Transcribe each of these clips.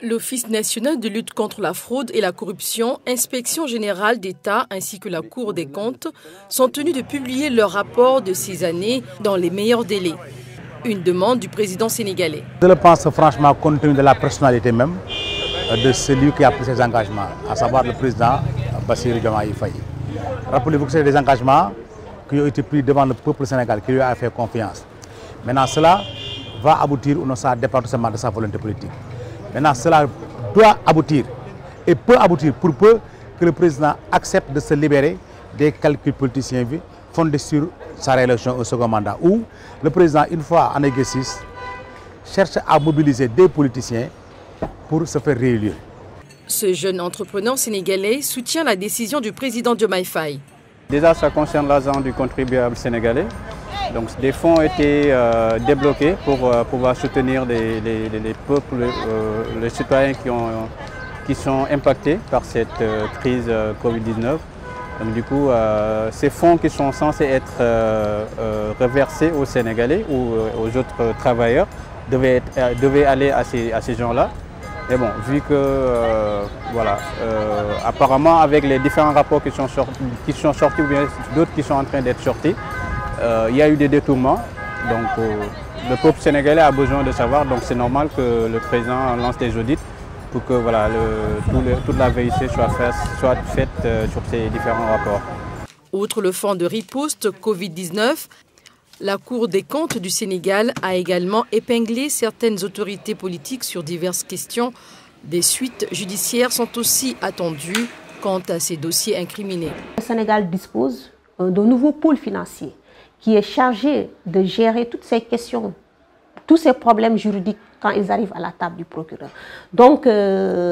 L'Office national de lutte contre la fraude et la corruption, Inspection générale d'État ainsi que la Cour des comptes sont tenus de publier leur rapport de ces années dans les meilleurs délais. Une demande du président sénégalais. Je le pense franchement compte tenu de la personnalité même de celui qui a pris ses engagements, à savoir le président Bassirou Diomaye Faye. Rappelez-vous que c'est des engagements qui ont été pris devant le peuple sénégalais qui lui a fait confiance. Maintenant cela va aboutir ou non, ça dépend tout simplement de sa volonté politique. Maintenant, cela doit aboutir et peut aboutir pour peu que le président accepte de se libérer des calculs politiciens fondés sur sa réélection au second mandat. Ou le président, une fois en exercice, cherche à mobiliser des politiciens pour se faire réélire. Ce jeune entrepreneur sénégalais soutient la décision du président Diomaye Faye. Déjà, ça concerne l'argent du contribuable sénégalais. Donc des fonds ont été débloqués pour pouvoir soutenir les peuples, les citoyens qui sont impactés par cette crise Covid-19. Donc du coup, ces fonds qui sont censés être reversés aux Sénégalais ou aux autres travailleurs devaient aller à ces gens-là. Mais bon, vu que, apparemment avec les différents rapports qui sont sortis ou bien d'autres qui sont en train d'être sortis, il y a eu des détournements, donc le peuple sénégalais a besoin de savoir, donc c'est normal que le président lance des audits pour que toute la vérité soit faite sur ces différents rapports. Outre le fonds de riposte Covid-19, la Cour des comptes du Sénégal a également épinglé certaines autorités politiques sur diverses questions. Des suites judiciaires sont aussi attendues quant à ces dossiers incriminés. Le Sénégal dispose d'un nouveau pôle financier qui est chargé de gérer toutes ces questions, tous ces problèmes juridiques quand ils arrivent à la table du procureur. Donc,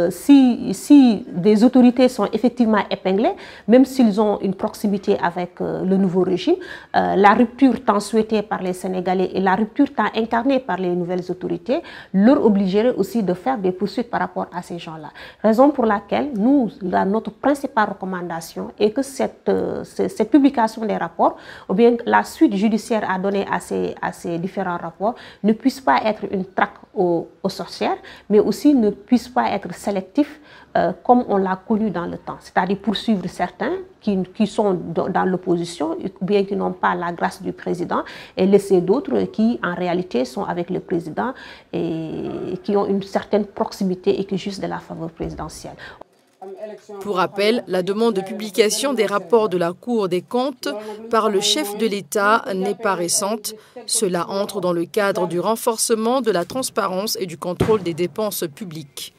si des autorités sont effectivement épinglées, même s'ils ont une proximité avec le nouveau régime, la rupture tant souhaitée par les Sénégalais et la rupture tant incarnée par les nouvelles autorités leur obligerait aussi de faire des poursuites par rapport à ces gens-là. Raison pour laquelle notre principale recommandation est que cette publication des rapports, ou bien la suite judiciaire à donner à ces différents rapports, ne puisse pas être une traque aux sorcières, mais aussi ne puisse pas être sélectif comme on l'a connu dans le temps. C'est-à-dire poursuivre certains qui sont dans l'opposition, ou bien qui n'ont pas la grâce du président, et laisser d'autres qui, en réalité, sont avec le président et qui ont une certaine proximité et qui jouissent de la faveur présidentielle. Pour rappel, la demande de publication des rapports de la Cour des comptes par le chef de l'État n'est pas récente. Cela entre dans le cadre du renforcement de la transparence et du contrôle des dépenses publiques.